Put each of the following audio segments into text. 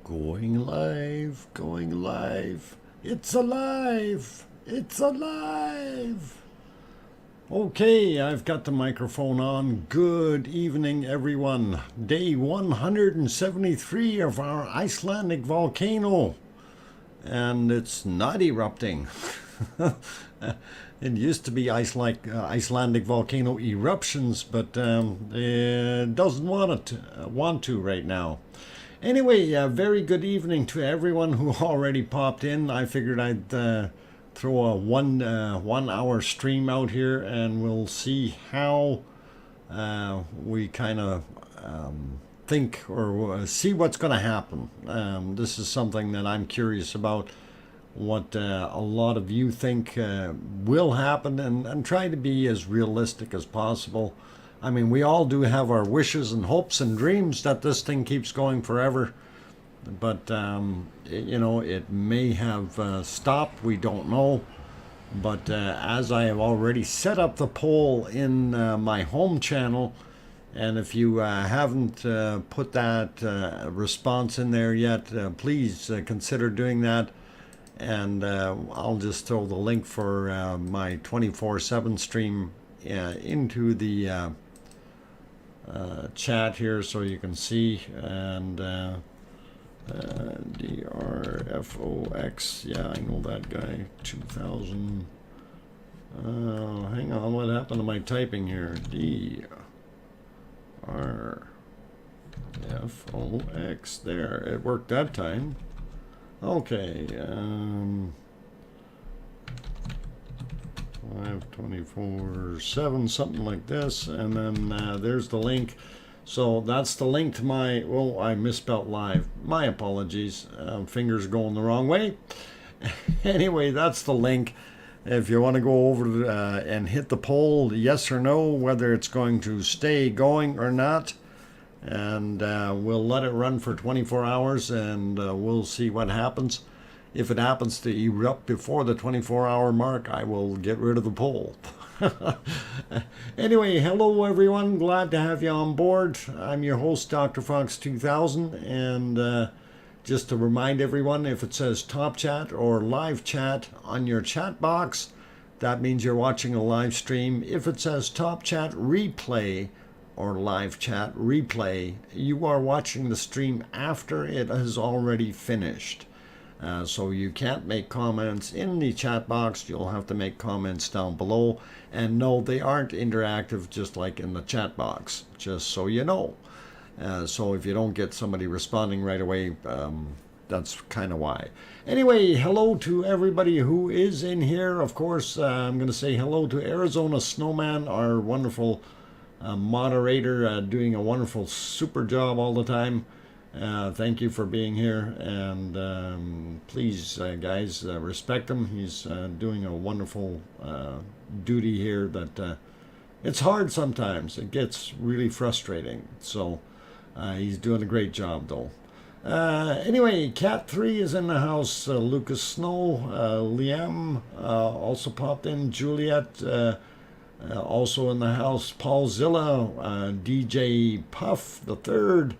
Going live, going live. It's alive! It's alive! Okay, I've got the microphone on. Good evening, everyone. Day 173 of our Icelandic volcano. And it's not erupting. It used to be Icelandic volcano eruptions, but it doesn't want to right now. Anyway, very good evening to everyone who already popped in. I figured I'd throw a one hour stream out here, and we'll see how we kind of think or see what's going to happen. This is something that I'm curious about, what a lot of you think will happen, and try to be as realistic as possible. I mean, we all do have our wishes and hopes and dreams that this thing keeps going forever. But, it may have stopped. We don't know. But as I have already set up the poll in my home channel, and if you haven't put that response in there yet, please consider doing that. And I'll just throw the link for my 24/7 stream into the chat here so you can see. And DrFox, yeah, I know that guy. 2000. Hang on, what happened to my typing here? DrFox, there, it worked that time. Okay, 524/7, something like this, and then there's the link. So that's the link to my, well, I misspelled live, my apologies, fingers going the wrong way. Anyway, that's the link. If you want to go over and hit the poll, yes or no, whether it's going to stay going or not, and we'll let it run for 24 hours, and we'll see what happens. If it happens to erupt before the 24-hour mark, I will get rid of the poll. Anyway, hello everyone. Glad to have you on board. I'm your host, DrFox2000, and just to remind everyone, if it says top chat or live chat on your chat box, that means you're watching a live stream. If it says top chat replay or live chat replay, you are watching the stream after it has already finished. So you can't make comments in the chat box. You'll have to make comments down below. And no, they aren't interactive, just like in the chat box, just so you know. So if you don't get somebody responding right away, that's kind of why. Anyway, hello to everybody who is in here. Of course, I'm going to say hello to Arizona Snowman, our wonderful moderator, doing a wonderful, super job all the time. Thank you for being here, and please, guys, respect him. He's doing a wonderful duty here that it's hard sometimes. It gets really frustrating. So he's doing a great job, though. Anyway, Cat 3 is in the house. Lucas Snow, Liam also popped in. Juliet also in the house. Paul Zilla, DJ Puff the Third.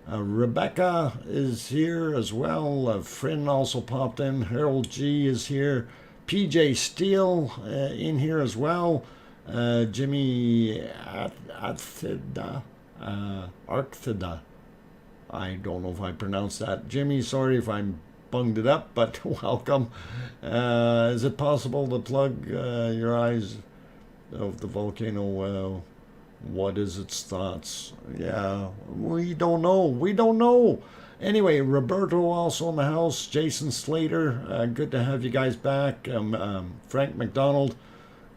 Rebecca is here as well. Fryn also popped in. Harold G is here. PJ Steele in here as well. Jimmy Arthida. I don't know if I pronounced that. Jimmy, sorry if I bunged it up, but welcome. Is it possible to plug your eyes of the volcano? What is its thoughts? Yeah, we don't know. We don't know. Anyway, Roberto also in the house. Jason Slater, good to have you guys back. Frank McDonald.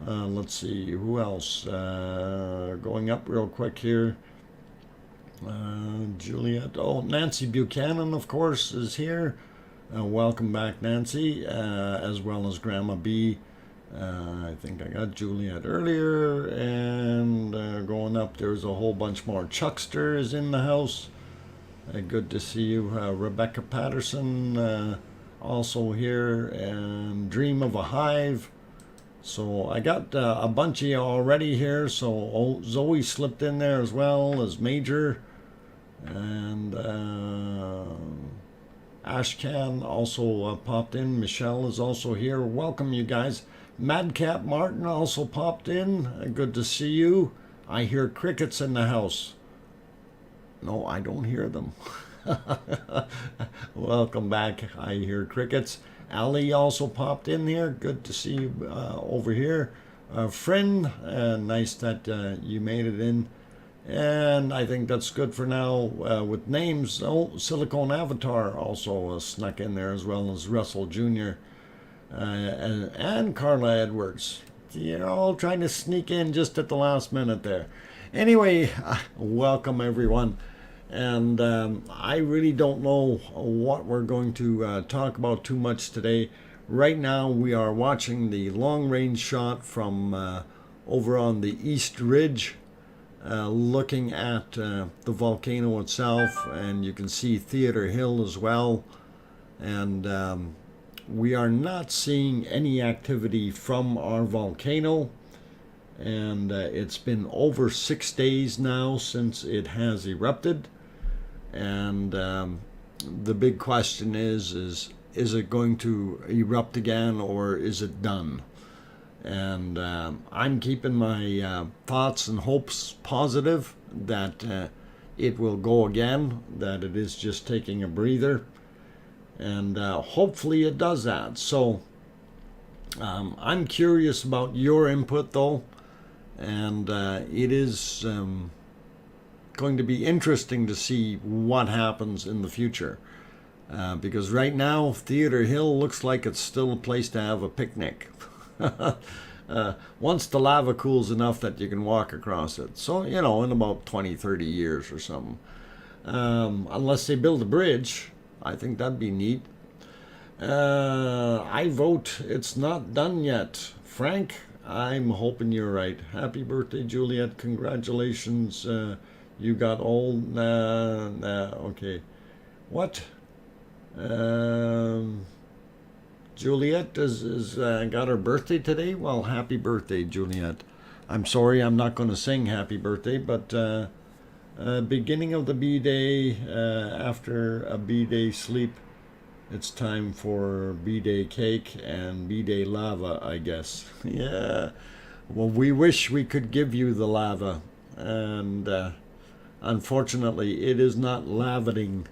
Let's see, who else? Going up real quick here. Juliet. Oh, Nancy Buchanan, of course, is here. Welcome back, Nancy, as well as Grandma B. I think I got Juliet earlier, and going up, there's a whole bunch more. Chuckster is in the house. Good to see you. Rebecca Patterson also here, and Dream of a Hive. So I got a bunch of you already here. So Zoe slipped in there as well as Major, and Ashcan also popped in. Michelle is also here. Welcome, you guys. Madcap Martin also popped in. Good to see you. I hear crickets in the house. No, I don't hear them. Welcome back. I hear crickets. Ali also popped in here. Good to see you over here. Friend, nice that you made it in. And I think that's good for now with names. Oh, Silicone Avatar also snuck in there, as well as Russell Jr. And Carla Edwards. You're all trying to sneak in just at the last minute there. Anyway, welcome everyone. And I really don't know what we're going to talk about too much today. Right now we are watching the long-range shot from over on the East Ridge, looking at the volcano itself, and you can see Theater Hill as well. And we are not seeing any activity from our volcano, and it's been over 6 days now since it has erupted. And the big question is it going to erupt again, or is it done? And I'm keeping my thoughts and hopes positive that it will go again, that it is just taking a breather, and hopefully it does that. So I'm curious about your input though, and it is going to be interesting to see what happens in the future, because right now Theater Hill looks like it's still a place to have a picnic. Once the lava cools enough that you can walk across it. So, you know, in about 20-30 years or something. Unless they build a bridge, I think that'd be neat. I vote it's not done yet. Frank, I'm hoping you're right. Happy birthday, Juliet. Congratulations. You got old. Okay. What? Juliet is got her birthday today. Well, happy birthday, Juliet. I'm sorry I'm not going to sing happy birthday, but beginning of the B-Day, after a B-Day sleep, it's time for B-Day cake and B-Day lava, I guess. Yeah. Well, we wish we could give you the lava, and unfortunately it is not lavating.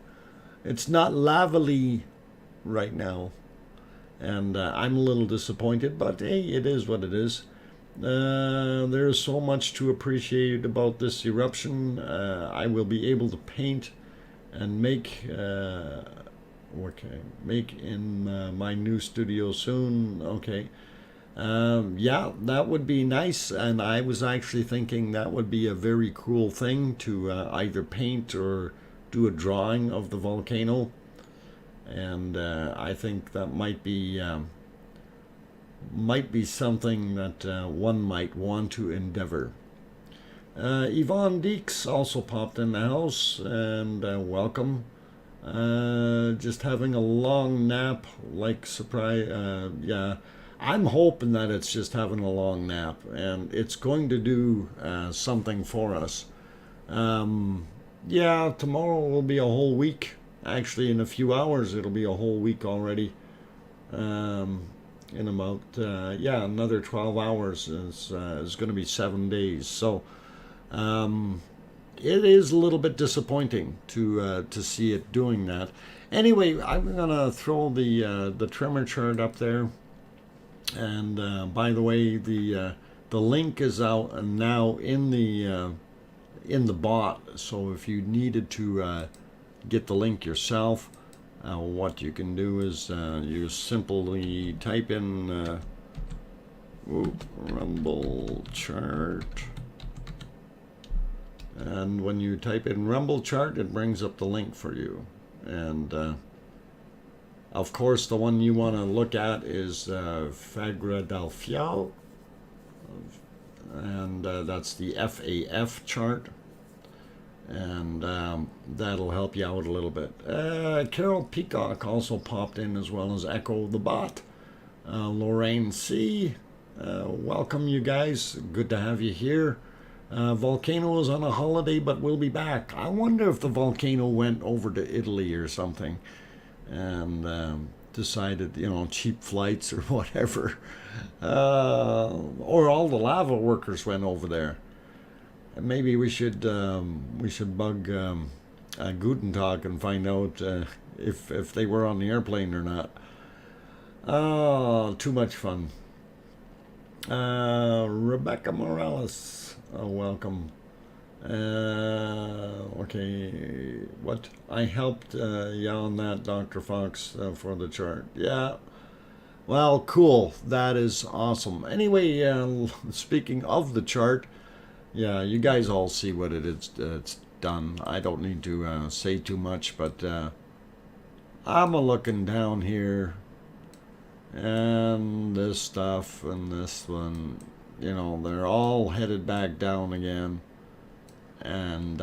It's not lavally right now. And I'm a little disappointed, but hey, it is what it is. There's so much to appreciate about this eruption. I will be able to paint and make in my new studio soon. Okay. Yeah, that would be nice. And I was actually thinking that would be a very cool thing to either paint or do a drawing of the volcano. And I think that might be something that one might want to endeavor. Yvonne Deeks also popped in the house, and welcome. Just having a long nap, like surprise. Yeah, I'm hoping that it's just having a long nap, and it's going to do something for us. Yeah, tomorrow will be a whole week. Actually, in a few hours, it'll be a whole week already. In about, another 12 hours is going to be 7 days. So it is a little bit disappointing to see it doing that. Anyway, I'm going to throw the tremor chart up there. And by the way, the link is out now in the bot. So if you needed to get the link yourself, what you can do is you simply type in Rumble chart, and when you type in Rumble chart, it brings up the link for you. And of course the one you want to look at is Fagradalsfjall, and that's the FAF chart. And that'll help you out a little bit. Carol Peacock also popped in, as well as Echo the Bot. Lorraine C. Welcome, you guys. Good to have you here. Volcano is on a holiday, but we'll be back. I wonder if the volcano went over to Italy or something. and decided, cheap flights or whatever, or all the lava workers went over there. And maybe we should bug Guten Tag and find out if they were on the airplane or not. Oh, too much fun. Rebecca Morales, welcome. Okay, what? I helped you on that, Dr. Fox, for the chart. Yeah. Well, cool. That is awesome. Anyway, speaking of the chart, yeah, you guys all see what it is. It's done. I don't need to say too much, but I'm looking down here, and this stuff and this one, they're all headed back down again. And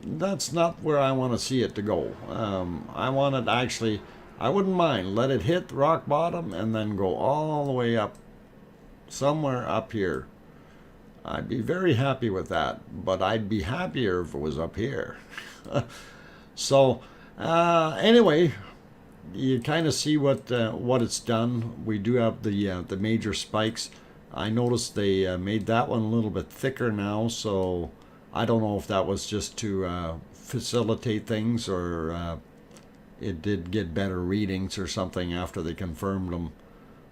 that's not where I want to see it to go. I want it actually, I wouldn't mind, let it hit rock bottom and then go all the way up, somewhere up here. I'd be very happy with that, but I'd be happier if it was up here. So, anyway, you kind of see what it's done. We do have the major spikes. I noticed they made that one a little bit thicker now, so I don't know if that was just to facilitate things, or it did get better readings or something after they confirmed them.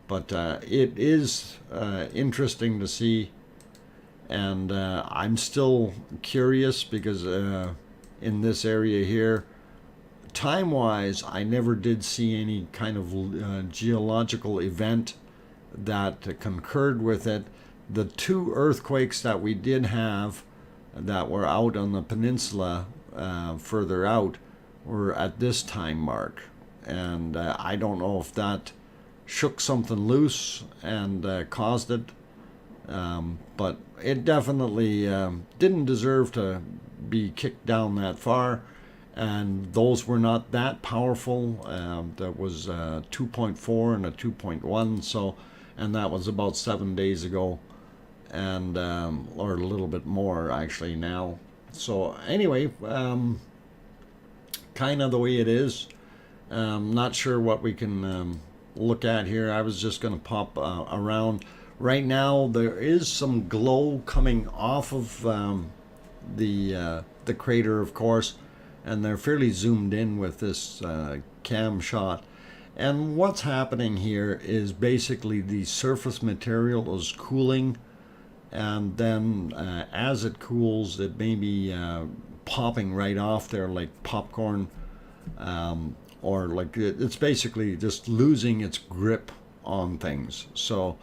But it is interesting to see, and I'm still curious because in this area here, time-wise, I never did see any kind of geological event that concurred with it. The two earthquakes that we did have that were out on the peninsula further out were at this time mark, and I don't know if that shook something loose and caused it, but it definitely didn't deserve to be kicked down that far, and those were not that powerful. That was 2.4 and a 2.1, so, and that was about 7 days ago, and or a little bit more actually now. So anyway, kind of the way it is. Not sure what we can look at here. I was just going to pop around. Right now there is some glow coming off of the crater, of course, and they're fairly zoomed in with this cam shot. And what's happening here is basically the surface material is cooling, and then as it cools, it may be popping right off there like popcorn, or like it's basically just losing its grip on things. So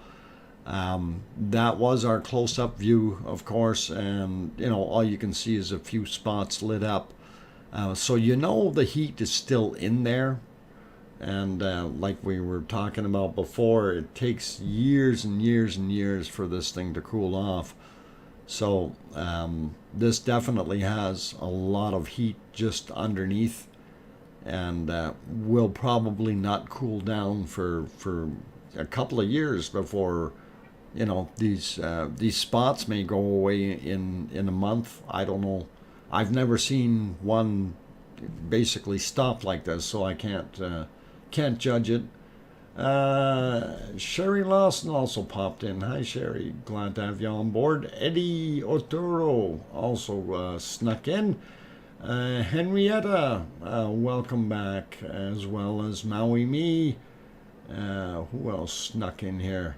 that was our close-up view, of course, and all you can see is a few spots lit up. So the heat is still in there. And like we were talking about before, it takes years and years and years for this thing to cool off. So this definitely has a lot of heat just underneath, and will probably not cool down for a couple of years before these spots may go away in a month. I don't know. I've never seen one basically stop like this, so I can't judge it. Sherry Lawson also popped in. Hi, Sherry. Glad to have you on board. Eddie Otero also snuck in. Henrietta, welcome back, as well as Maui Me. Who else snuck in here?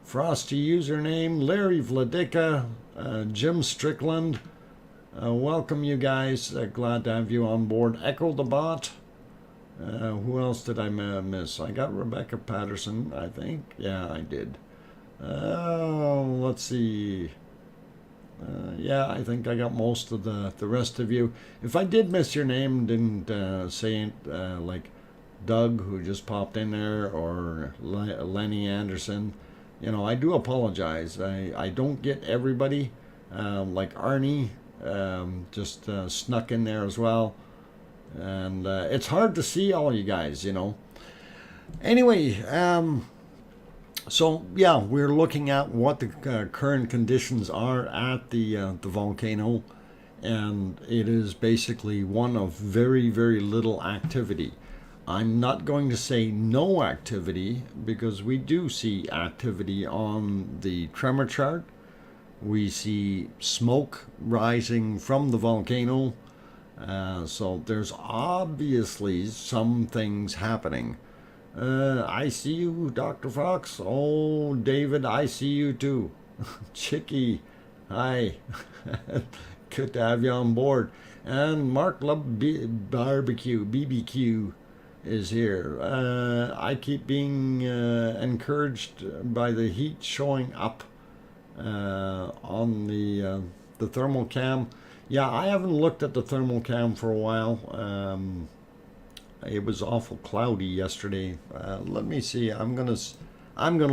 Frosty username, Larry Vladica, Jim Strickland. Welcome, you guys. Glad to have you on board. Echo the Bot. Who else did I miss? I got Rebecca Patterson, I think. Yeah, I did. Let's see. Yeah, I think I got most of the rest of you. If I did miss your name, didn't say it, like Doug, who just popped in there, or Lenny Anderson, I do apologize. I don't get everybody. Like Arnie just snuck in there as well. And it's hard to see all you guys, Anyway, so yeah, we're looking at what the current conditions are at the volcano, and it is basically one of very, very little activity. I'm not going to say no activity, because we do see activity on the tremor chart. We see smoke rising from the volcano. So there's obviously some things happening. I see you, Dr. Fox. Oh, David, I see you too. Chicky, hi. Good to have you on board. And Mark Love Barbecue, BBQ, is here. I keep being encouraged by the heat showing up on the thermal cam. Yeah, I haven't looked at the thermal cam for a while. It was awful cloudy yesterday. Let me see. I'm gonna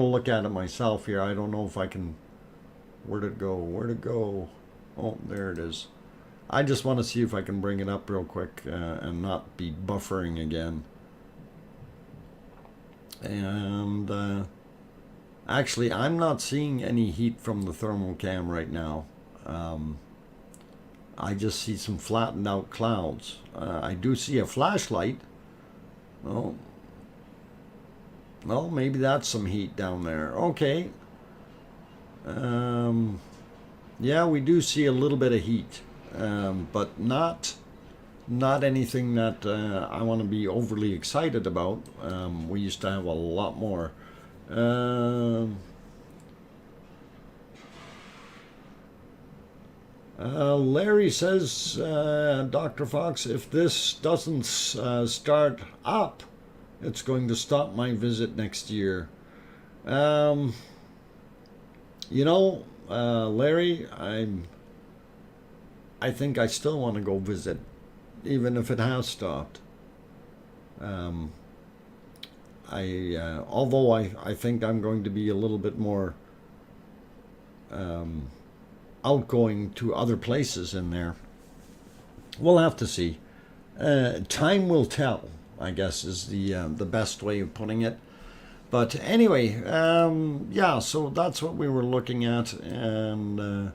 look at it myself here. I don't know if I can. Where'd it go? Where'd it go? Oh, there it is. I just want to see if I can bring it up real quick and not be buffering again. And actually, I'm not seeing any heat from the thermal cam right now. I just see some flattened out clouds. I do see a flashlight. Oh, well, maybe that's some heat down there. Okay. Yeah, we do see a little bit of heat, but not anything that I want to be overly excited about. We used to have a lot more. Larry says, Dr. Fox, if this doesn't start up, it's going to stop my visit next year. You know, Larry, I think I still want to go visit, even if it has stopped. Although I think I'm going to be a little bit more outgoing to other places in there. We'll have to see. Time will tell, I guess, is the best way of putting it. But anyway, yeah, so that's what we were looking at. And,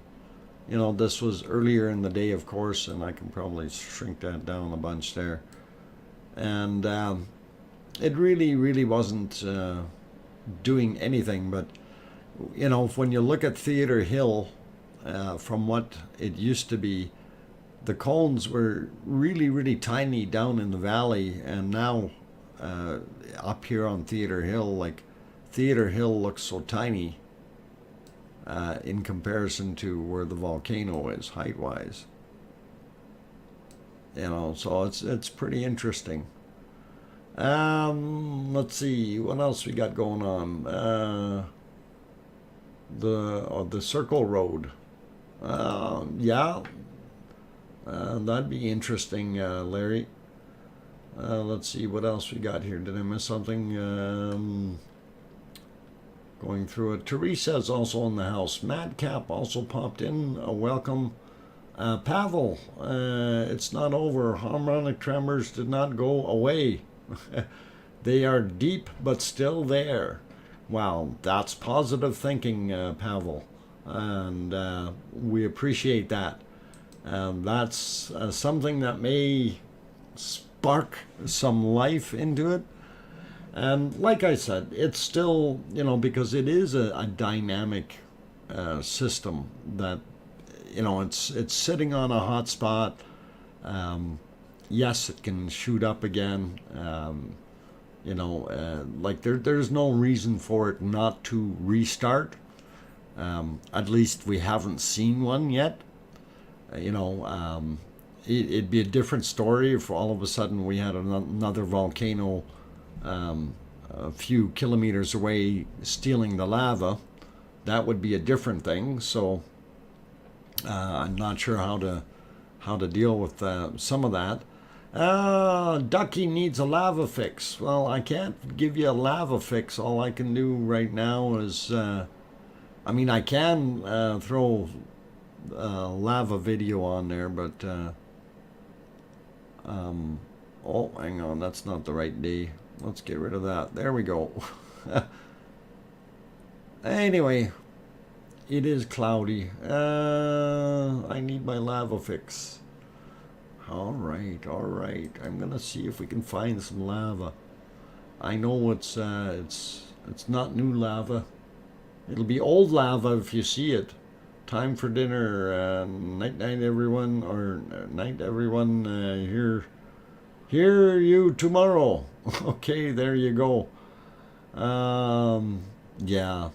you know, this was earlier in the day, of course, and I can probably shrink that down a bunch there. And it really wasn't doing anything. But, you know, when you look at Theater Hill, from what it used to be, the cones were really tiny down in the valley, and now up here on Theater Hill, like, Theater Hill looks so tiny in comparison to where the volcano is height-wise. You know, so it's pretty interesting. Let's see what else we got going on. The Circle Road. Yeah, that'd be interesting, Larry. Let's see what else we got here. Did I miss something? Going through it. Teresa's also in the house. Madcap also popped in. Welcome. Pavel, it's not over. Harmonic tremors did not go away. They are deep, but still there. Wow, that's positive thinking, Pavel. And we appreciate that. That's something that may spark some life into it. And like I said, it's still, you know, because it is a dynamic system that, you know, it's sitting on a hot spot. Yes, it can shoot up again. You know, like there's no reason for it not to restart. At least we haven't seen one yet. You know, it'd be a different story if all of a sudden we had another volcano a few kilometers away stealing the lava. That would be a different thing. So I'm not sure how to deal with some of that. Ducky needs a lava fix. Well, I can't give you a lava fix. All I can do right now is, I mean, I can throw a lava video on there, but, oh, hang on, that's not the right day. Let's get rid of that. There we go. Anyway, it is cloudy. I need my lava fix. All right. I'm gonna see if we can find some lava. I know it's not new lava. It'll be old lava if you see it. Time for dinner. Night night everyone, or night everyone. Hear you tomorrow. Okay, there you go. Yeah.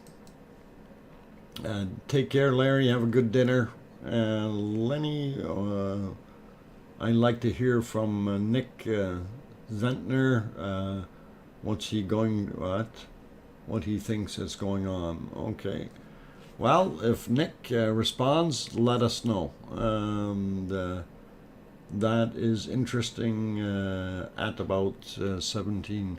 Take care, Larry. Have a good dinner. Lenny, I'd like to hear from Nick Zentner. What's he going? What he thinks is going on? Okay. Well, if Nick responds, let us know. That is interesting. At about 17.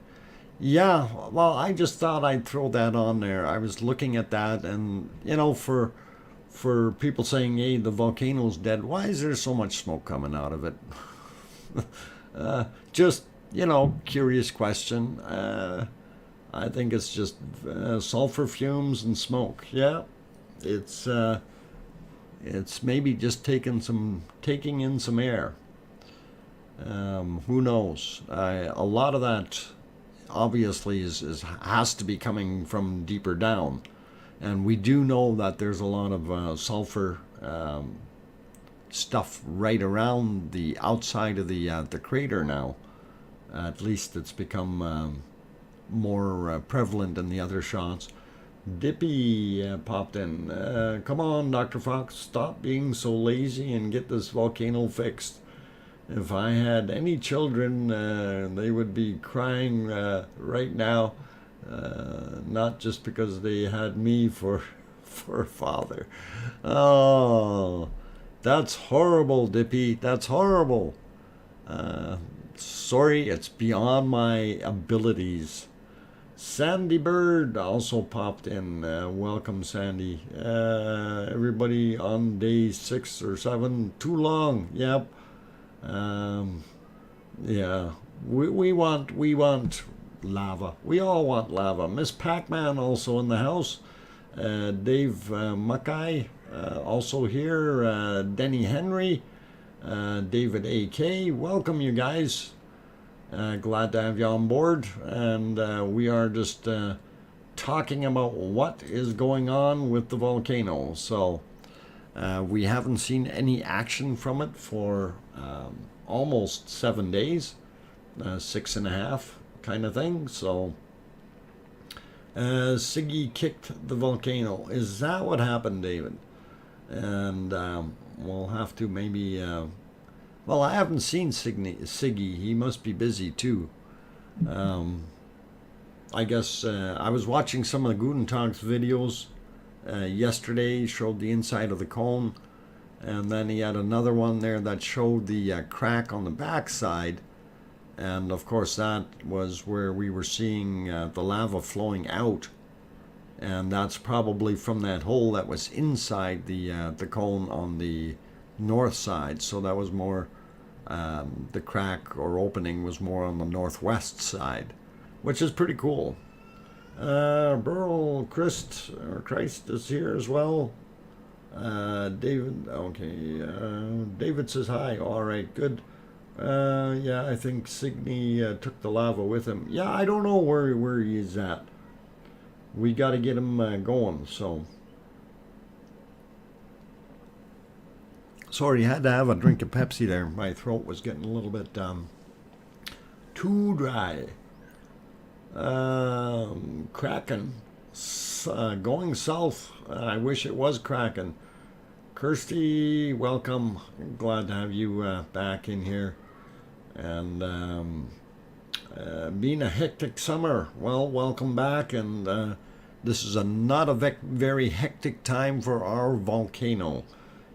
Yeah, well, I just thought I'd throw that on there. I was looking at that, and for people saying, "Hey, the volcano's dead," why is there so much smoke coming out of it? Just curious question. I think it's just sulfur fumes and smoke. Yeah, it's maybe just taking in some air. Who knows? A lot of that obviously has to be coming from deeper down, and we do know that there's a lot of sulfur stuff right around the outside of the crater now. At least it's become more prevalent in the other shots. Dippy popped in. Come on, Dr. Fox, stop being so lazy and get this volcano fixed. If I had any children, they would be crying right now, not just because they had me for a father. Oh, that's horrible, Dippy. That's horrible. Sorry, it's beyond my abilities. Sandy Bird also popped in. Welcome, Sandy. Everybody on day 6 or 7. Too long. Yep. Yeah. We want lava. We all want lava. Miss Pac-Man also in the house. Dave Mackay also here. Denny Henry. David A.K. Welcome, you guys. Glad to have you on board. And we are just talking about what is going on with the volcano. So we haven't seen any action from it for almost 7 days, 6.5 kind of thing. So Siggy kicked the volcano. Is that what happened, David? And we'll have to maybe well, I haven't seen Siggy. He must be busy too. I guess I was watching some of the Gutentag's videos yesterday. Showed the inside of the cone, and then he had another one there that showed the crack on the backside, and of course that was where we were seeing the lava flowing out, and that's probably from that hole that was inside the cone on the north side. So that was more the crack or opening was more on the northwest side, which is pretty cool. Burl Christ is here as well. David, okay. David says hi. All right, good. Yeah, I think Signy took the lava with him. Yeah, I don't know where he is at. We got to get him going. So sorry, had to have a drink of Pepsi there. My throat was getting a little bit too dry. Kraken going south. I wish it was Kraken. Kirsty, welcome. Glad to have you back in here. And being a hectic summer, well, welcome back. And this is not a very hectic time for our volcano.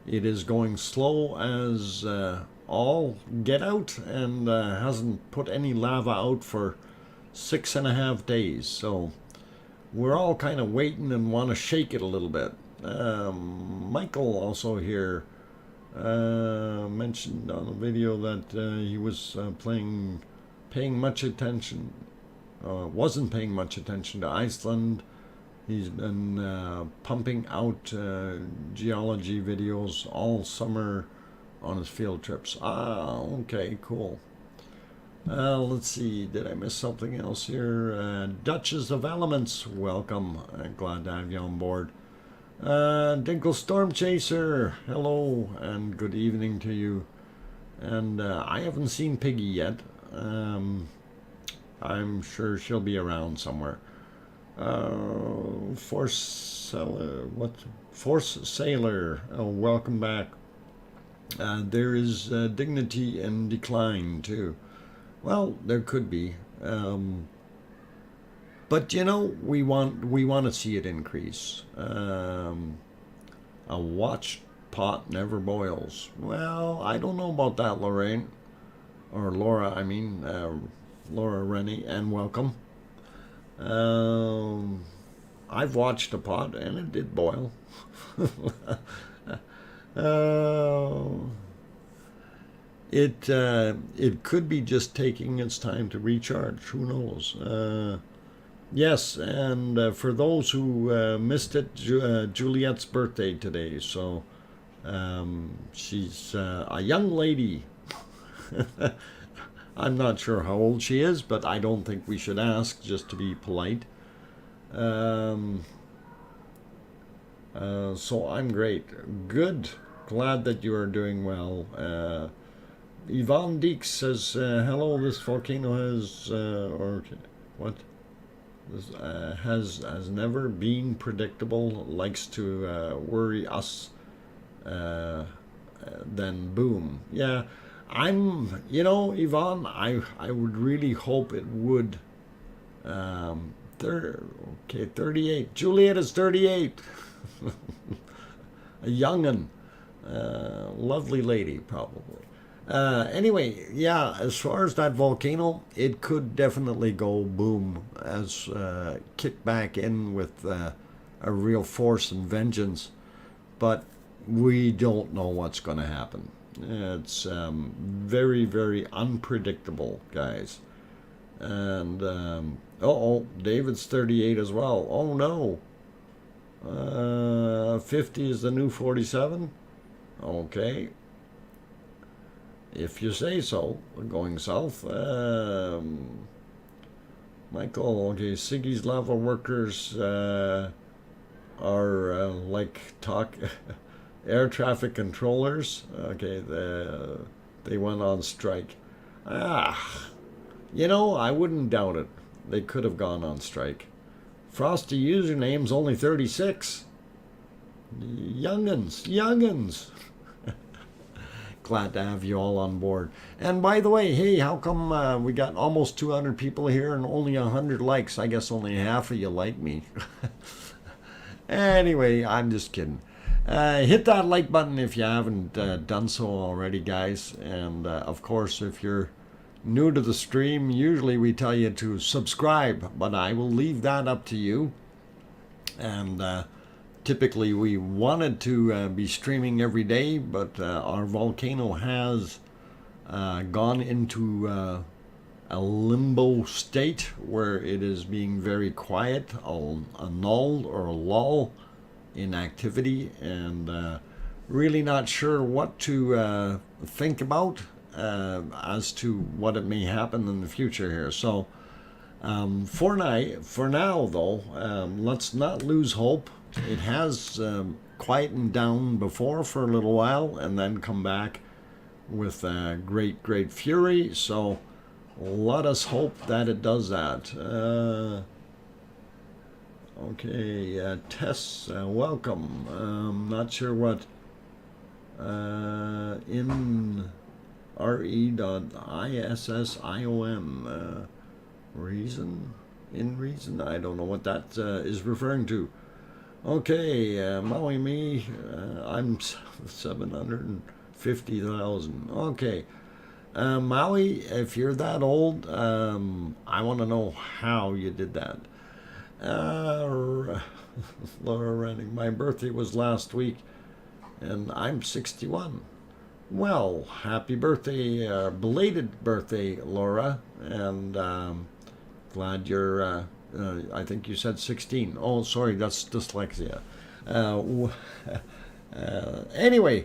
It is going slow as all get out, and hasn't put any lava out for 6.5 days. So we're all kind of waiting and want to shake it a little bit. Michael also here mentioned on the video that he was paying much attention, wasn't paying much attention to Iceland. He's been pumping out geology videos all summer on his field trips. Ah, okay, cool. Let's see, did I miss something else here? Duchess of Elements, welcome. Glad to have you on board. Dinkle Storm Chaser, hello and good evening to you. And I haven't seen Piggy yet. I'm sure she'll be around somewhere. Force Sailor, welcome back. There is dignity in decline too. Well, there could be, but you know, we want to see it increase. A watched pot never boils. Well, I don't know about that, Lorraine, or Laura. I mean, Laura Rennie, and welcome. I've watched a pot and it did boil. It could be just taking its time to recharge. Who knows? Yes, and for those who missed it, Juliet's birthday today. So she's a young lady. I'm not sure how old she is, but I don't think we should ask, just to be polite. So I'm great. Good. Glad that you are doing well. Yvonne Deeks says, hello, this volcano has, or what? This, has never been predictable, likes to worry us, then boom. Yeah, you know, Yvonne, I would really hope it would. Okay, 38. Juliet is 38. A young'un. Lovely lady, probably. Anyway, yeah, as far as that volcano, it could definitely go boom, as kick back in with a real force and vengeance, but we don't know what's going to happen. It's very, very unpredictable, guys. And David's 38 as well. Oh no. 50 is the new 47. Okay. If you say so, going south. Michael, okay, Siggy's lava workers are like air traffic controllers. Okay, they went on strike. You know, I wouldn't doubt it. They could have gone on strike. Frosty username's only 36. Young'uns. Glad to have you all on board. And by the way, hey, how come we got almost 200 people here and only 100 likes? I guess only half of you like me. Anyway, I'm just kidding. Hit that like button if you haven't done so already, guys. And of course, if you're new to the stream, usually we tell you to subscribe, but I will leave that up to you. And typically we wanted to be streaming every day, but our volcano has gone into a limbo state where it is being very quiet, a null or a lull in activity, and really not sure what to think about as to what it may happen in the future here. So for now though, let's not lose hope. It has quietened down before for a little while and then come back with great fury. So let us hope that it does that. Okay, Tess, welcome. Not sure what in re.issiom reason, in reason, I don't know what that is referring to. Okay, Maui me, I'm 750,000. Okay, Maui, if you're that old, I want to know how you did that. Laura Renning, my birthday was last week, and I'm 61. Well, happy birthday, belated birthday, Laura, and glad you're, I think you said 16. Oh, sorry, that's dyslexia. Anyway,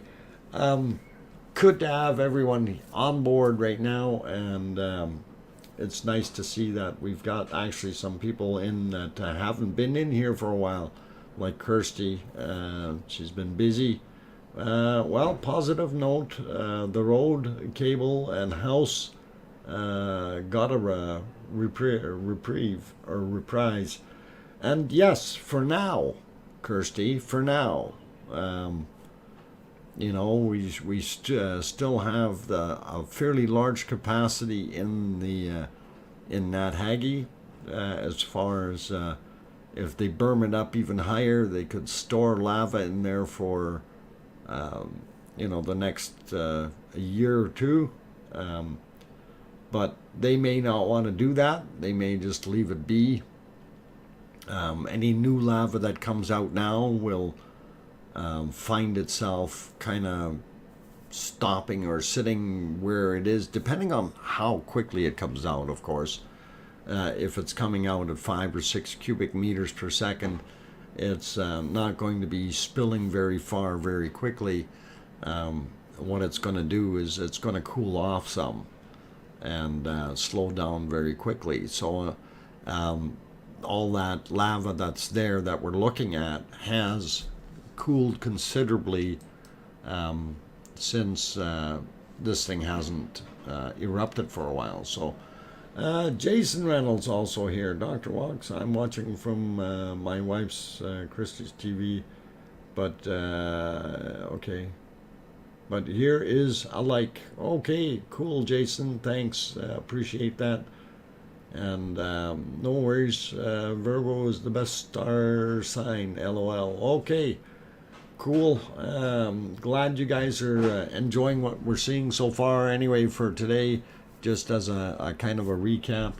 good to have everyone on board right now, and it's nice to see that we've got actually some people in that haven't been in here for a while, like Kirsty. She's been busy. Well, positive note, the road, cable, and house got a reprieve or reprise. And yes, for now, Kirsty, for now. You know, we still have a fairly large capacity in the in that Haggy, as far as if they burn it up even higher, they could store lava in there for you know, the next a year or two. But they may not want to do that. They may just leave it be. Any new lava that comes out now will find itself kind of stopping or sitting where it is, depending on how quickly it comes out, of course. If it's coming out at 5 or 6 cubic meters per second, it's not going to be spilling very far very quickly. What it's going to do is it's going to cool off some and slow down very quickly. So all that lava that's there that we're looking at has cooled considerably since this thing hasn't erupted for a while. So Jason Reynolds also here. Dr. Walks, I'm watching from my wife's Christie's TV, but okay. But here is a like. Okay, cool, Jason. Thanks. Appreciate that. And no worries. Virgo is the best star sign. LOL. Okay. Cool. Glad you guys are enjoying what we're seeing so far. Anyway, for today, just as a kind of a recap,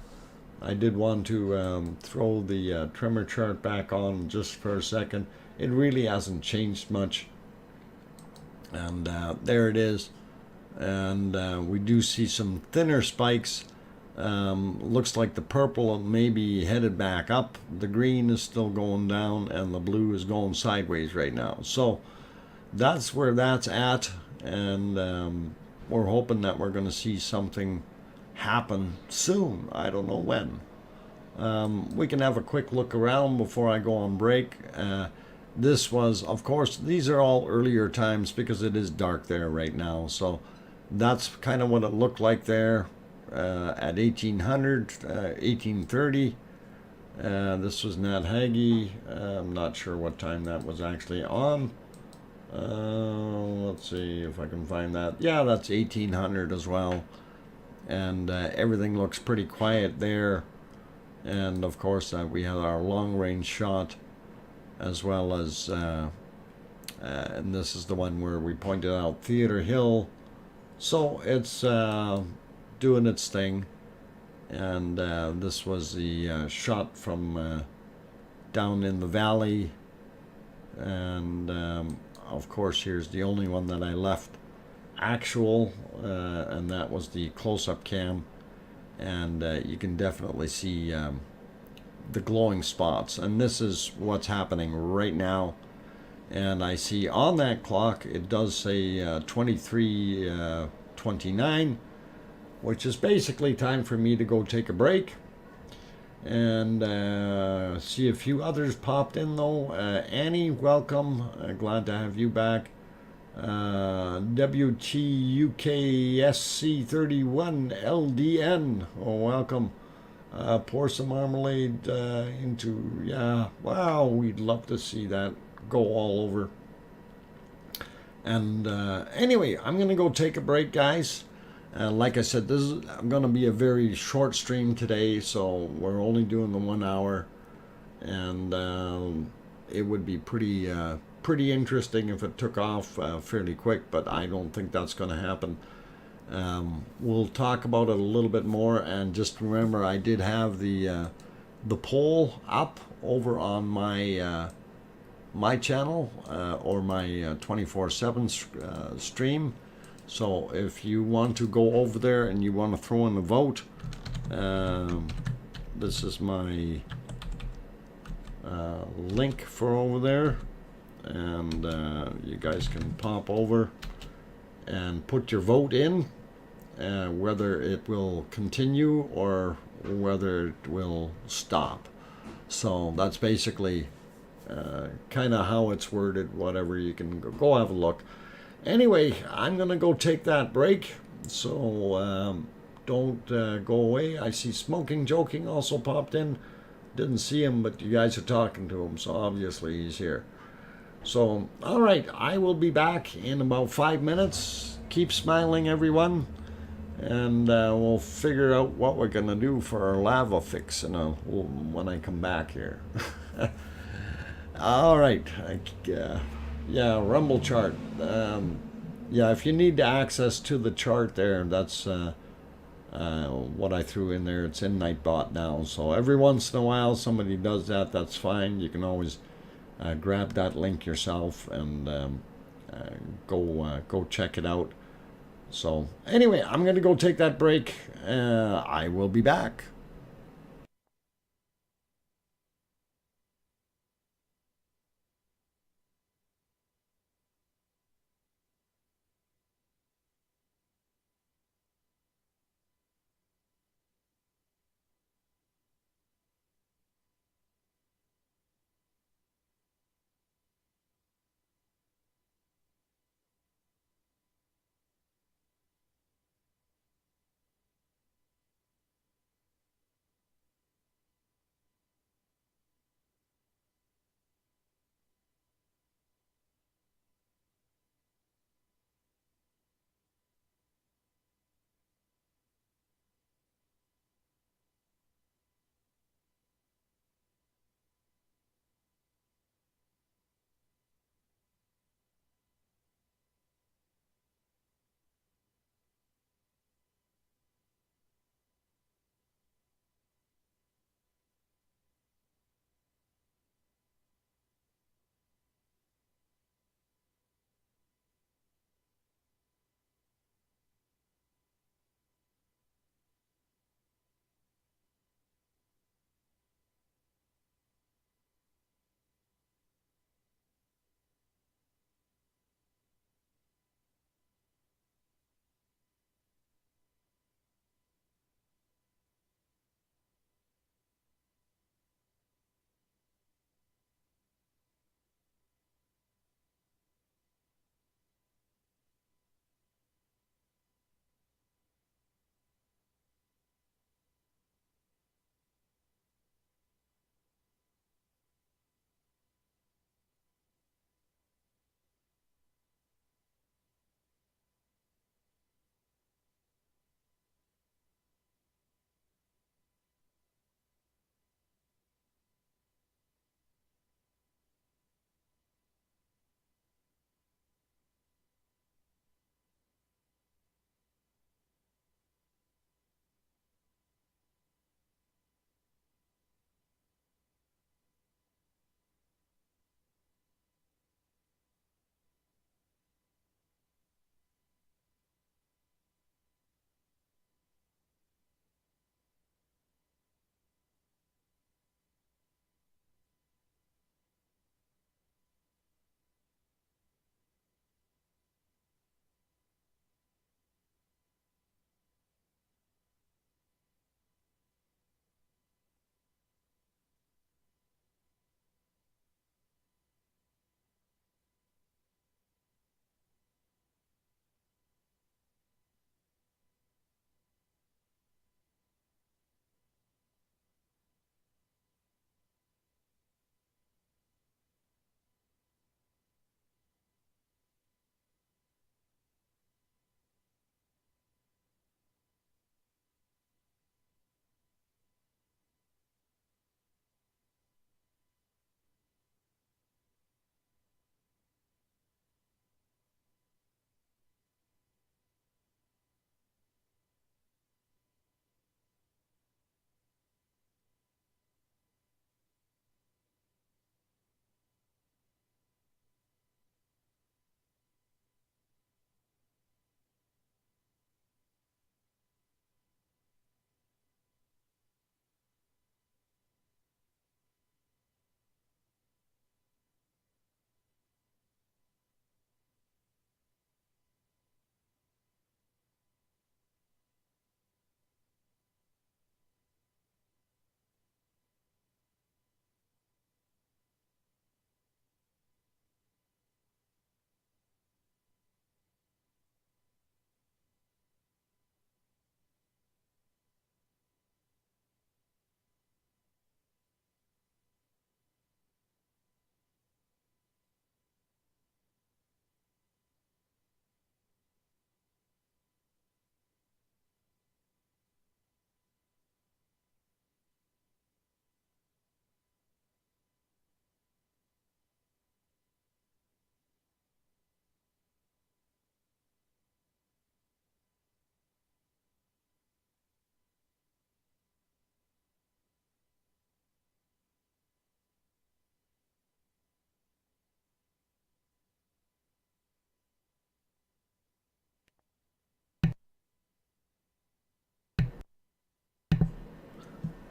I did want to throw the tremor chart back on just for a second. It really hasn't changed much. And there it is. And we do see some thinner spikes. Looks like the purple may be headed back up. The green is still going down, and the blue is going sideways right now. So that's where that's at, and we're hoping that we're going to see something happen soon. I don't know when. We can have a quick look around before I go on break. This was, of course, these are all earlier times because it is dark there right now. So that's kind of what it looked like there. At 1800, 1830. This was Nat Haggy. I'm not sure what time that was actually on. Let's see if I can find that. Yeah, that's 1800 as well. And everything looks pretty quiet there. And of course, we had our long range shot, as well as, and this is the one where we pointed out Theater Hill. So it's doing its thing, and this was the shot from down in the valley, and of course here's the only one that I left actual, and that was the close-up cam, and you can definitely see the glowing spots, and this is what's happening right now. And I see on that clock it does say 23:29, which is basically time for me to go take a break. And see a few others popped in though. Annie, welcome. Glad to have you back. WTUKSC31 LDN. Oh, welcome. Pour some marmalade into, yeah, wow, we'd love to see that go all over. And anyway, I'm going to go take a break, guys. Like I said, this is going to be a very short stream today, so we're only doing the 1 hour, and it would be pretty interesting if it took off fairly quick, but I don't think that's going to happen. We'll talk about it a little bit more, and just remember, I did have the poll up over on my my channel or my 24/7 stream. So if you want to go over there and you want to throw in a vote, this is my link for over there, and you guys can pop over and put your vote in, whether it will continue or whether it will stop. So that's basically kind of how it's worded. Whatever, you can go have a look. Anyway, I'm gonna go take that break. So don't go away. I see Smoking Joking also popped in. Didn't see him, but you guys are talking to him, so obviously he's here. So, all right, I will be back in about 5 minutes. Keep smiling, everyone, and we'll figure out what we're gonna do for our lava fix when I come back here. All right, yeah, Rumble chart. Yeah, if you need access to the chart there, that's what I threw in there. It's in Nightbot now, so every once in a while somebody does that. That's fine. You can always grab that link yourself and go check it out. So anyway, I'm gonna go take that break. I will be back.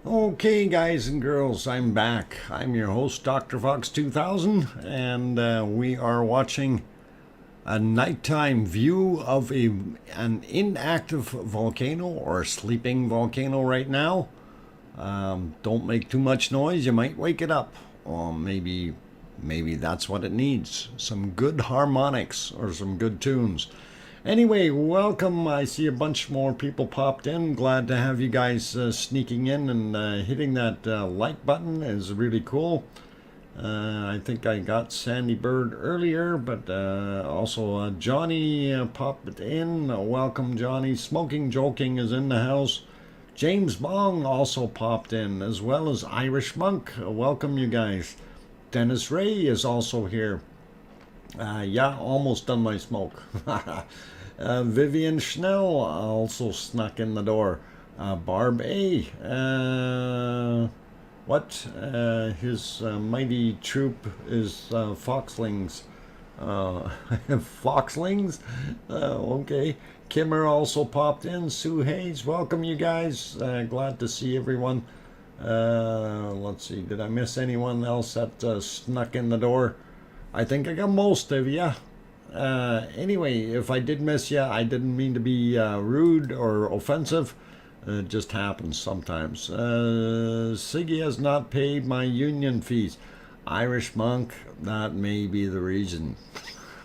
Okay, guys and girls, I'm back. I'm your host, DrFox2000, and we are watching a nighttime view of an inactive volcano or sleeping volcano right now. Don't make too much noise, you might wake it up. Or maybe that's what it needs. Some good harmonics or some good tunes. Anyway, welcome. I see a bunch more people popped in. Glad to have you guys sneaking in and hitting that like button is really cool. I think I got Sandy Bird earlier, but also Johnny popped in. Welcome, Johnny. Smoking Joking is in the house. James Bong also popped in, as well as Irish Monk. Welcome, you guys. Dennis Ray is also here. Yeah, almost done my smoke. Vivian Schnell also snuck in the door. Barb A. His mighty troop is Foxlings. Foxlings? Okay. Kimmer also popped in. Sue Hayes, welcome you guys. Glad to see everyone. Let's see, did I miss anyone else that snuck in the door? I think I got most of you. Anyway, if I did miss you, I didn't mean to be rude or offensive. It just happens sometimes. Siggy has not paid my union fees. Irish Monk, that may be the reason.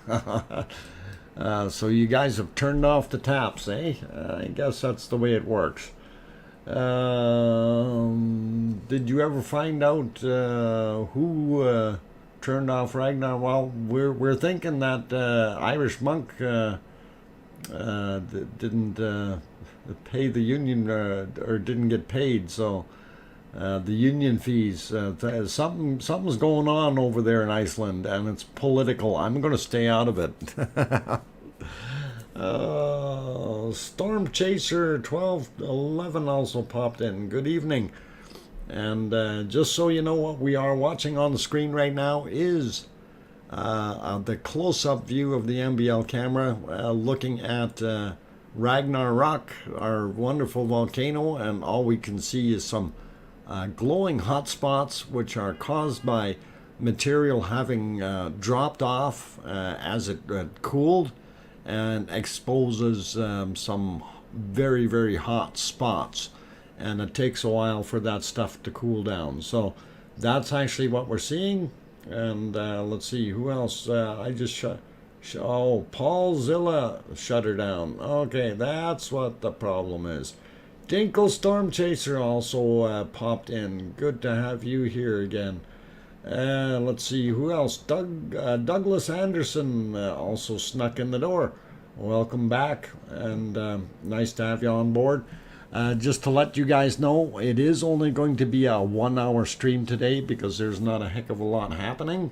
So you guys have turned off the taps, eh? I guess that's the way it works. Did you ever find out who turned off Ragnar? Well, we're thinking that Irish Monk didn't pay the union or didn't get paid, so the union fees. Something's going on over there in Iceland, and it's political. I'm going to stay out of it. Storm Chaser 1211 also popped in. Good evening. And just so you know, what we are watching on the screen right now is the close-up view of the MBL camera looking at Ragnar Rock, our wonderful volcano, and all we can see is some glowing hot spots which are caused by material having dropped off as it cooled, and exposes some very, very hot spots. And it takes a while for that stuff to cool down. So that's actually what we're seeing. And let's see, who else? I just Paul Zilla shut her down. Okay, that's what the problem is. Dinkle Storm Chaser also popped in. Good to have you here again. Let's see, who else? Douglas Anderson also snuck in the door. Welcome back, and nice to have you on board. Just to let you guys know, it is only going to be a 1 hour stream today because there's not a heck of a lot happening.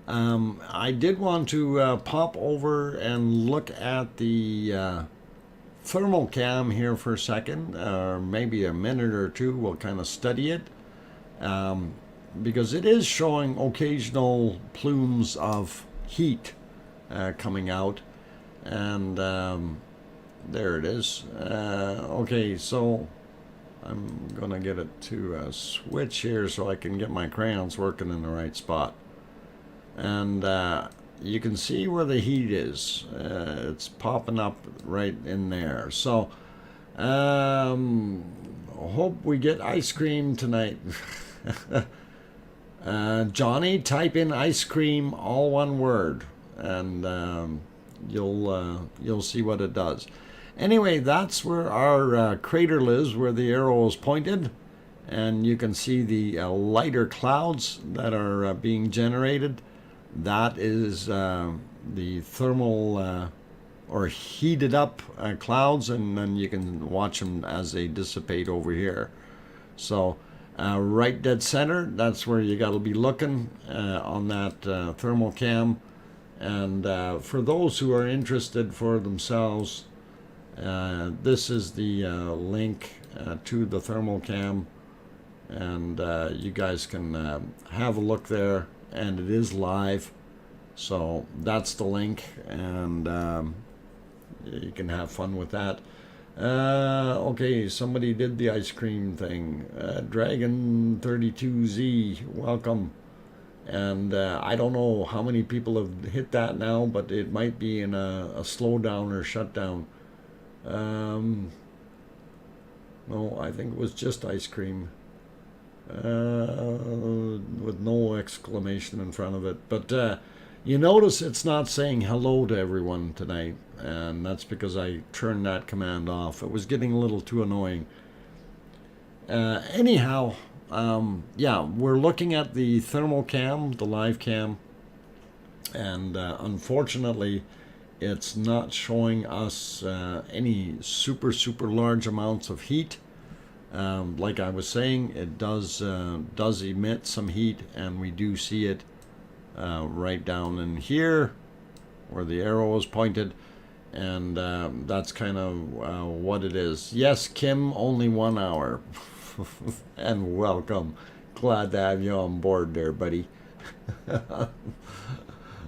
I did want to pop over and look at the thermal cam here for a second, or maybe a minute or two. We'll kind of study it because it is showing occasional plumes of heat coming out, and there it is. Okay, so I'm gonna get it to switch here so I can get my crayons working in the right spot. And you can see where the heat is. It's popping up right in there. So hope we get ice cream tonight. Johnny, type in ice cream, all one word, and you'll see what it does. Anyway, that's where our crater is, where the arrow is pointed, and you can see the lighter clouds that are being generated. That is the thermal or heated up clouds, and then you can watch them as they dissipate over here. So right dead center, that's where you got to be looking on that thermal cam. And for those who are interested for themselves, this is the link to the thermal cam, and you guys can have a look there, and it is live, so that's the link, and you can have fun with that. Okay, somebody did the ice cream thing. Dragon32Z, welcome. And I don't know how many people have hit that now, but it might be in a slowdown or shutdown. No, I think it was just ice cream. With no exclamation in front of it. But you notice it's not saying hello to everyone tonight, and that's because I turned that command off. It was getting a little too annoying. Anyhow, yeah, we're looking at the thermal cam, the live cam, and unfortunately, it's not showing us any super large amounts of heat. Like I was saying, it does emit some heat, and we do see it right down in here where the arrow is pointed, and that's kind of what it is. Yes, Kim, only 1 hour. And welcome. Glad to have you on board there, buddy.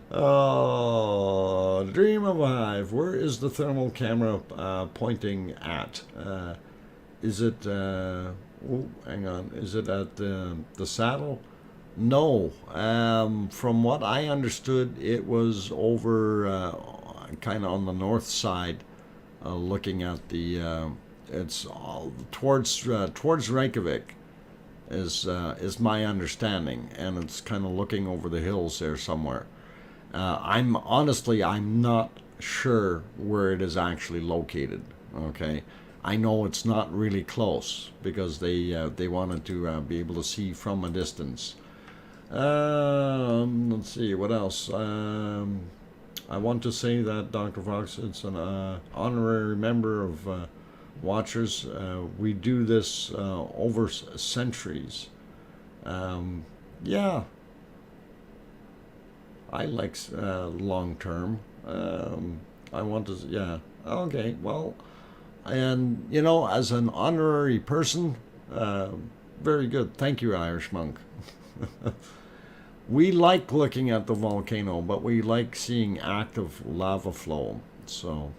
Oh, dream of a hive. Where is the thermal camera pointing at? Is it, oh, hang on, is it at the saddle? No. From what I understood, it was over kind of on the north side, looking at the, it's all towards Reykjavik is my understanding, and it's kind of looking over the hills there somewhere. I'm not sure where it is actually located. Okay, I know it's not really close because they wanted to be able to see from a distance. Let's see what else. I want to say that Dr. Fox is an honorary member of Watchers. We do this over centuries. Yeah, I like long term. I want to, yeah. Okay, well, and you know, as an honorary person, very good. Thank you, Irish Monk. We like looking at the volcano, but we like seeing active lava flow. So,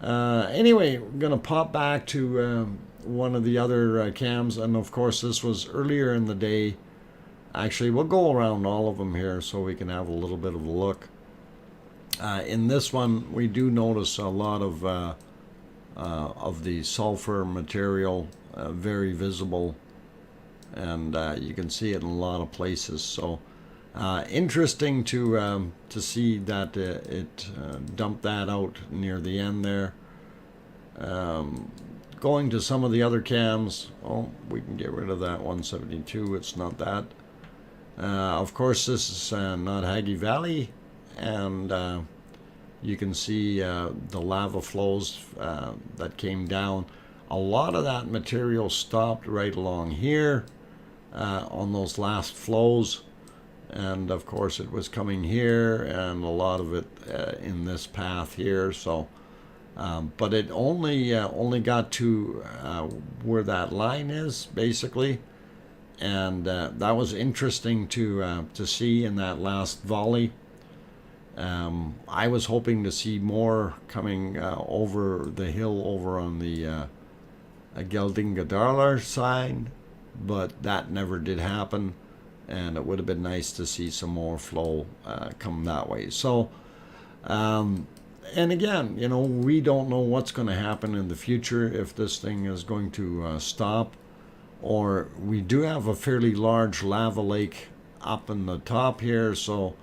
anyway, we're gonna pop back to one of the other cams, and of course, this was earlier in the day. Actually, we'll go around all of them here so we can have a little bit of a look. In this one, we do notice a lot of the sulfur material, very visible, and you can see it in a lot of places. So, interesting to see that it dumped that out near the end there. Going to some of the other cams. Oh, we can get rid of that 172. It's not that. Of course, this is not Haggy Valley, and you can see the lava flows that came down. A lot of that material stopped right along here on those last flows, and of course it was coming here, and a lot of it in this path here. So, but it only got to where that line is, basically. And that was interesting to see in that last volley. I was hoping to see more coming over the hill over on the Geldingadalur side, but that never did happen, and it would have been nice to see some more flow come that way. So, and again, you know, we don't know what's going to happen in the future, if this thing is going to stop. Or we do have a fairly large lava lake up in the top here, so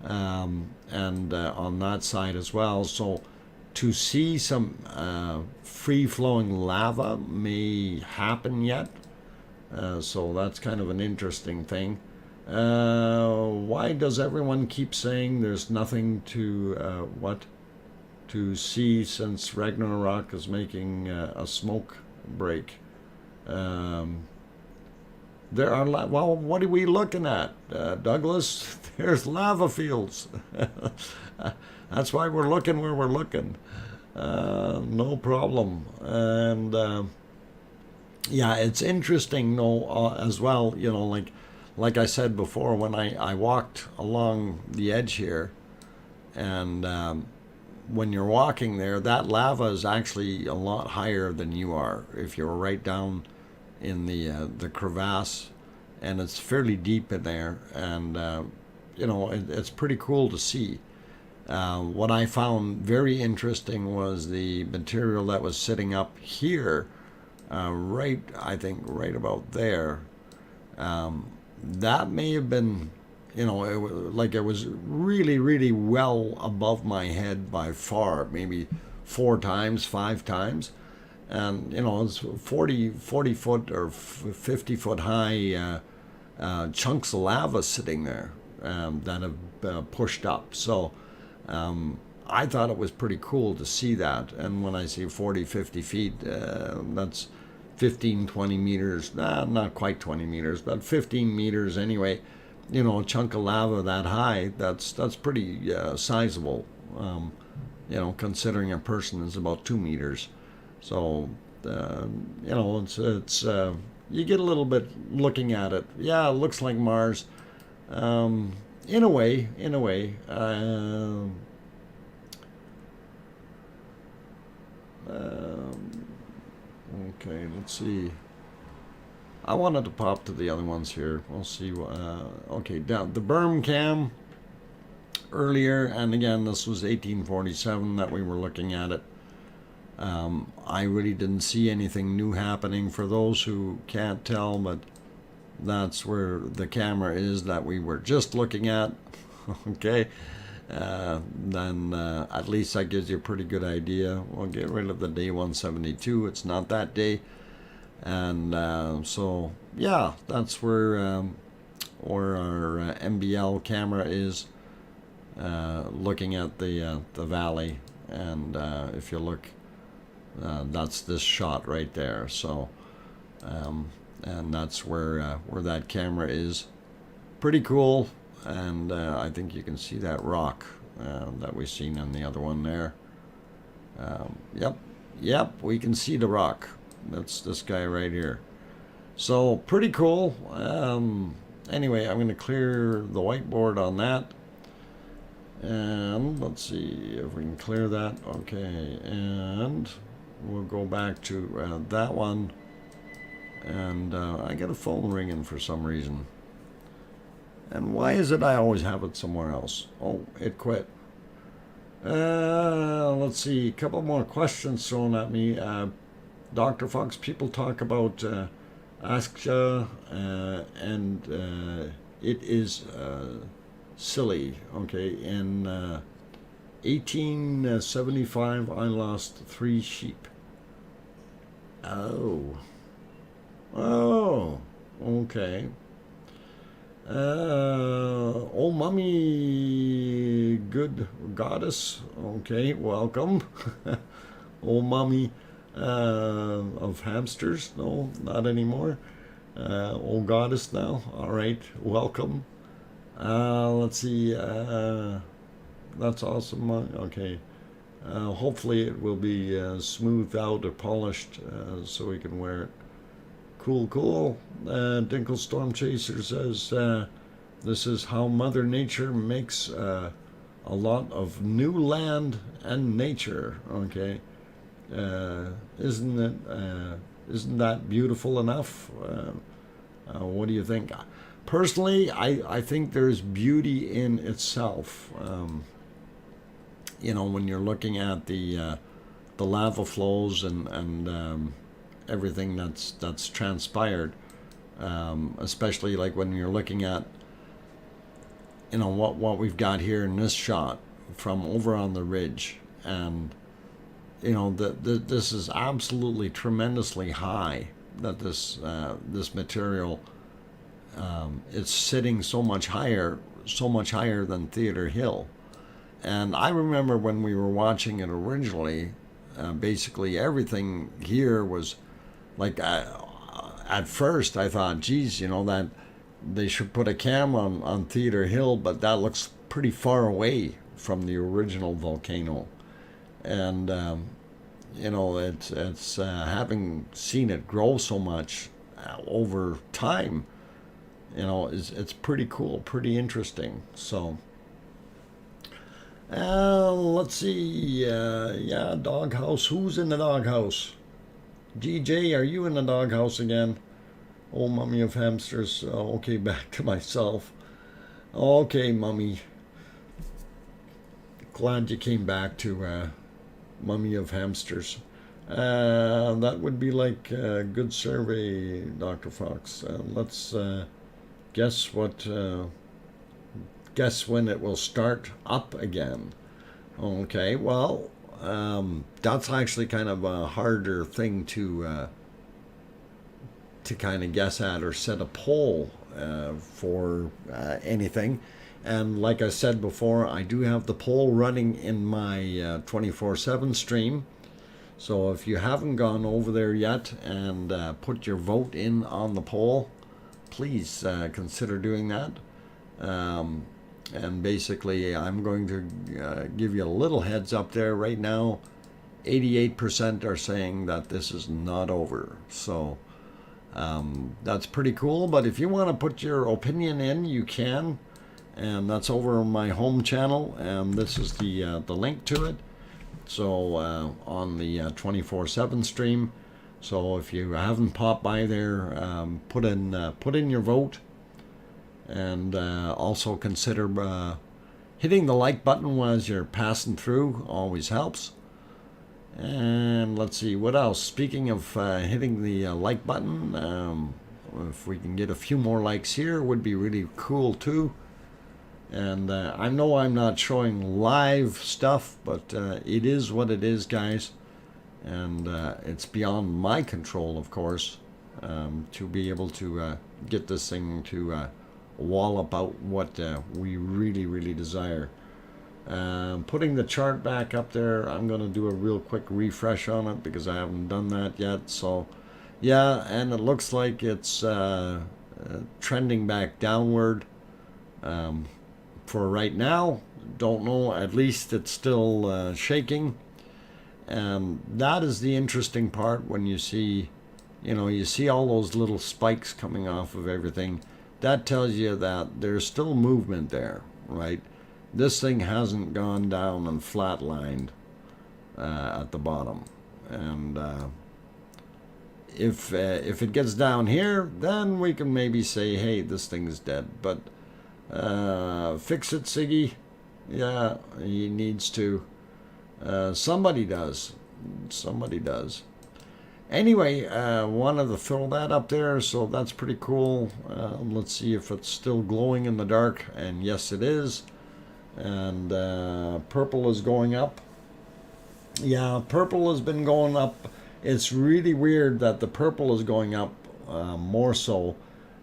and on that side as well. So to see some free-flowing lava may happen yet. So that's kind of an interesting thing. Why does everyone keep saying there's nothing to to see since Ragnarok is making a smoke break? There are well, what are we looking at, Douglas? There's lava fields. That's why we're looking where we're looking. No problem. And yeah, it's interesting, though, as well. You know, like I said before, when I walked along the edge here, and when you're walking there, that lava is actually a lot higher than you are. If you're right down in the crevasse, and it's fairly deep in there, and it's pretty cool to see. What I found very interesting was the material that was sitting up here, I think right about there. That may have been, it was really, really well above my head by far, maybe 4 times, 5 times. And, it's 40 foot or 50 foot high chunks of lava sitting there that have pushed up. So I thought it was pretty cool to see that. And when I say 40, 50 feet, that's 15, 20 meters, not quite 20 meters, but 15 meters anyway. A chunk of lava that high, that's pretty sizable, considering a person is about 2 meters. So, it's you get a little bit looking at it. Yeah, it looks like Mars. In a way. Okay, let's see. I wanted to pop to the other ones here. We'll see. Okay, down the berm cam earlier, and again, this was 1847 that we were looking at it. I really didn't see anything new happening. For those who can't tell, but that's where the camera is that we were just looking at. Okay, then at least that gives you a pretty good idea. We'll get rid of the day 172. It's not that day. And so, yeah, that's where our MBL camera is, looking at the valley. And if you look, that's this shot right there. So, and that's where that camera is. Pretty cool. And I think you can see that rock that we've seen on the other one there. Yep, we can see the rock. That's this guy right here. So pretty cool. Anyway, I'm going to clear the whiteboard on that. And let's see if we can clear that. Okay, and we'll go back to that one. And I get a phone ringing for some reason. And why is it I always have it somewhere else? Oh, it quit. Let's see, a couple more questions thrown at me. Dr. Fox, people talk about Askja, and it is silly. Okay, in 1875, I lost 3 sheep. Oh, okay. Oh, mummy, good goddess. Okay, welcome. Oh, mummy of hamsters. No, not anymore. Oh, goddess now. All right, welcome. Let's see. That's awesome. Okay. Hopefully it will be smoothed out or polished so we can wear it. Cool. Dinkle Storm Chaser says, this is how Mother Nature makes a lot of new land and nature. Okay. Isn't that beautiful enough? What do you think? Personally, I think there's beauty in itself. When you're looking at the lava flows and everything that's transpired, especially like when you're looking at what we've got here in this shot from over on the ridge, and this is absolutely tremendously high, that this material is sitting so much higher than Theodore Hill. And I remember when we were watching it originally, basically everything here was like, at first I thought, geez, that they should put a camera on Theodore Hill, but that looks pretty far away from the original volcano. And it's having seen it grow so much over time, it's pretty cool, pretty interesting. So Let's see. Yeah, doghouse. Who's in the doghouse? DJ, are you in the doghouse again? Oh, mummy of hamsters. Okay, back to myself. Okay, mummy. Glad you came back to mummy of hamsters. That would be like a good survey, Dr. Fox. Let's guess what. Guess when it will start up again. Okay, well, that's actually kind of a harder thing to kind of guess at or set a poll for anything. And like I said before, I do have the poll running in my 24/7 stream. So if you haven't gone over there yet and put your vote in on the poll, please consider doing that. And basically, I'm going to give you a little heads up there. Right now, 88% are saying that this is not over. So that's pretty cool. But if you want to put your opinion in, you can. And that's over on my home channel. And this is the link to it. So on the 24/7 stream. So if you haven't popped by there, put in your vote. And also consider hitting the like button as you're passing through. Always helps. And let's see, what else? Speaking of hitting the like button, if we can get a few more likes here, would be really cool too. And I know I'm not showing live stuff, but it is what it is, guys. And it's beyond my control, of course, to be able to get this thing to wallop out what we really, really desire. Putting the chart back up there, I'm going to do a real quick refresh on it because I haven't done that yet. So, yeah, and it looks like it's trending back downward for right now. Don't know, at least it's still shaking. And that is the interesting part when you see, you see all those little spikes coming off of everything. That tells you that there's still movement there, right? This thing hasn't gone down and flatlined at the bottom. And if it gets down here, then we can maybe say, hey, this thing's dead. But fix it, Siggy. Yeah, he needs to. Somebody does. Somebody does. Anyway, wanted to throw that up there, so that's pretty cool. Let's see if it's still glowing in the dark, and yes, it is. And purple is going up. Yeah, purple has been going up. It's really weird that the purple is going up more so,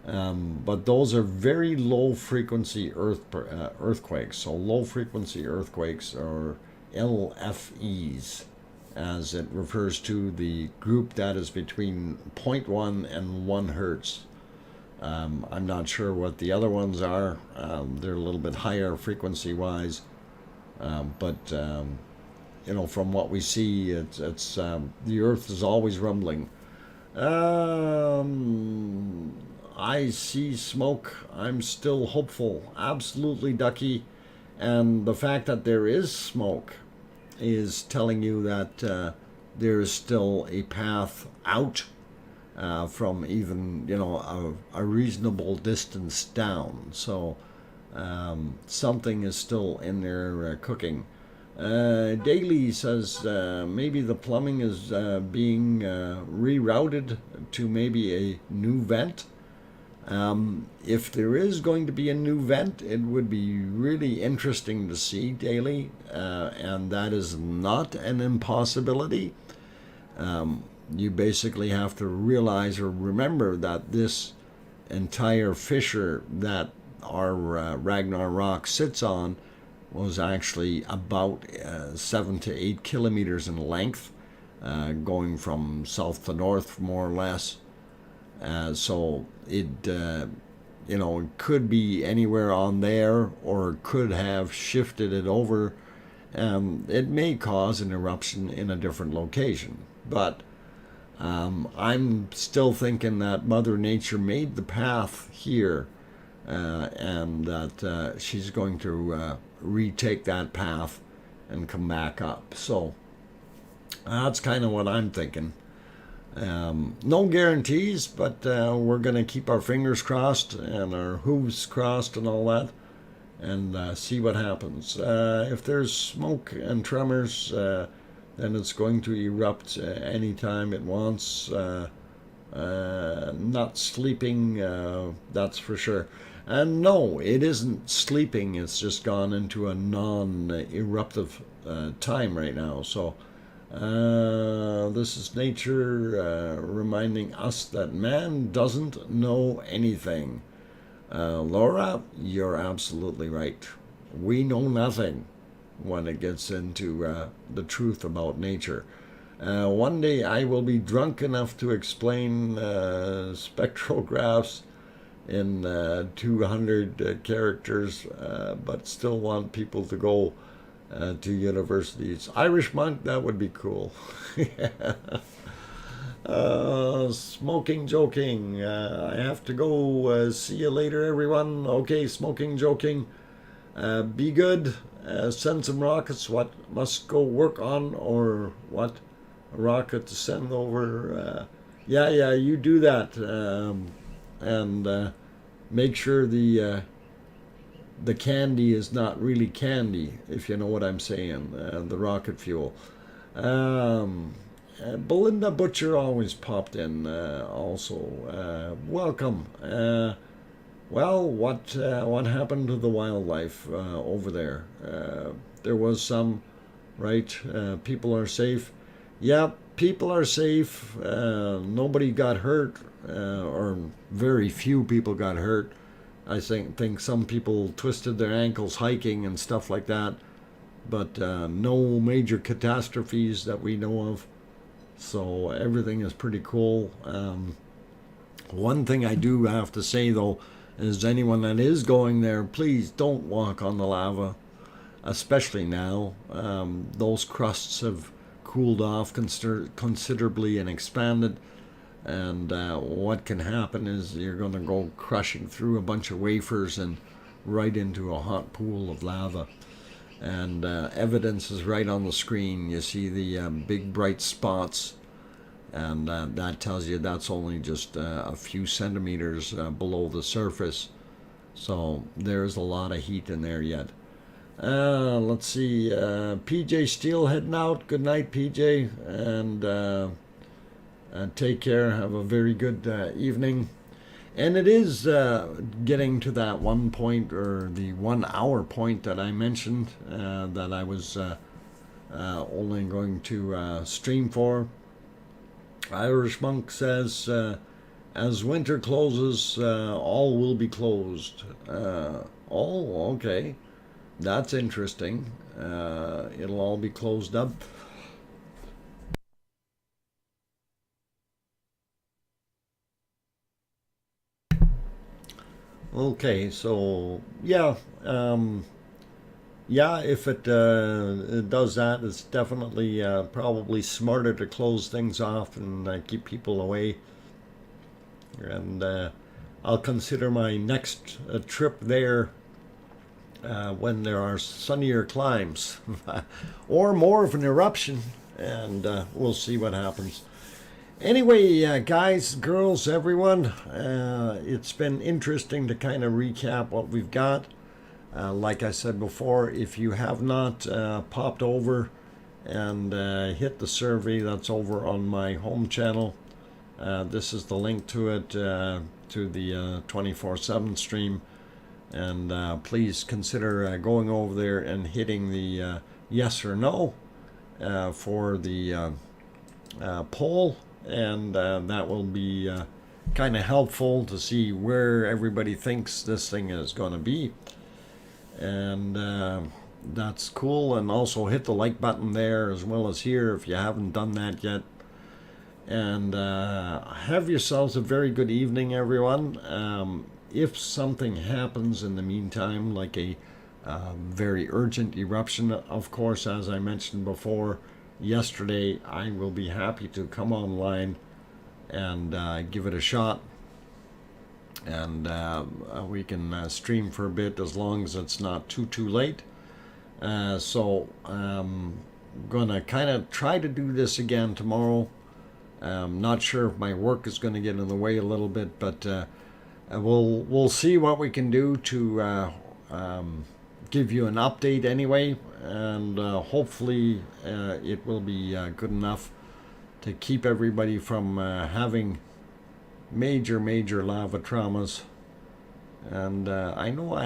but those are very low frequency earthquakes. So low frequency earthquakes are LFEs, as it refers to the group that is between 0.1 and 1 hertz. I'm not sure what the other ones are. They're a little bit higher frequency wise, but from what we see, it's the earth is always rumbling. I see smoke. I'm still hopeful. Absolutely, Ducky. And the fact that there is smoke is telling you that there is still a path out from even a reasonable distance down. So something is still in there cooking. Daily says maybe the plumbing is being rerouted to maybe a new vent. If there is going to be a new vent, it would be really interesting to see, Daily, and that is not an impossibility. You basically have to realize or remember that this entire fissure that our Ragnar Rock sits on was actually about 7 to 8 kilometers in length, going from south to north, more or less. So it could be anywhere on there, or could have shifted it over. It may cause an eruption in a different location, but I'm still thinking that Mother Nature made the path here and that she's going to retake that path and come back up. So that's kind of what I'm thinking. No guarantees, but we're going to keep our fingers crossed and our hooves crossed and all that, and see what happens. If there's smoke and tremors, then it's going to erupt anytime it wants. Not sleeping, that's for sure. And no, it isn't sleeping, it's just gone into a non-eruptive time right now. So this is nature reminding us that man doesn't know anything. Laura, you're absolutely right. We know nothing when it gets into the truth about nature. One day I will be drunk enough to explain spectrographs in 200 characters, but still want people to go to universities. Irish monk, that would be cool. Smoking joking. I have to go. See you later, everyone. Okay, smoking joking. Be good. Send some rockets. What must go work on, or what? A rocket to send over. Yeah, you do that. And make sure the candy is not really candy, if you know what I'm saying. The rocket fuel. Belinda Butcher always popped in. Also, welcome. Well, what happened to the wildlife over there? There was some, right? People are safe. Yeah, people are safe. Nobody got hurt, or very few people got hurt. I think some people twisted their ankles hiking and stuff like that, but no major catastrophes that we know of. So everything is pretty cool. One thing I do have to say, though, is anyone that is going there, please don't walk on the lava, especially now. Those crusts have cooled off considerably and expanded, and what can happen is you're going to go crushing through a bunch of wafers and right into a hot pool of lava. And evidence is right on the screen. You see the big bright spots, and that tells you that's only just a few centimeters below the surface. So there's a lot of heat in there yet. Let's see, PJ Steele heading out. Good night, PJ, and take care. Have a very good evening. And it is getting to that 1 point, or the 1 hour point that I mentioned, that I was only going to stream for. Irish Monk says, as winter closes, all will be closed. Oh, okay. That's interesting. It'll all be closed up. Okay, so yeah, if it does that, it's definitely probably smarter to close things off and keep people away. And I'll consider my next trip there when there are sunnier climes or more of an eruption, and we'll see what happens. Anyway, guys, girls, everyone, it's been interesting to kind of recap what we've got. Like I said before, if you have not popped over and hit the survey that's over on my home channel, this is the link to it, to the 24/7 stream. And please consider going over there and hitting the yes or no for the poll. And that will be kind of helpful to see where everybody thinks this thing is going to be. And that's cool. And also hit the like button there as well as here if you haven't done that yet. And have yourselves a very good evening, everyone. If something happens in the meantime, like a very urgent eruption, of course, as I mentioned before, yesterday, I will be happy to come online and give it a shot. and we can stream for a bit as long as it's not too late. So I'm gonna kind of try to do this again tomorrow. I'm not sure if my work is going to get in the way a little bit, but we'll see what we can do to give you an update anyway, and hopefully it will be good enough to keep everybody from having major lava traumas. And I know I have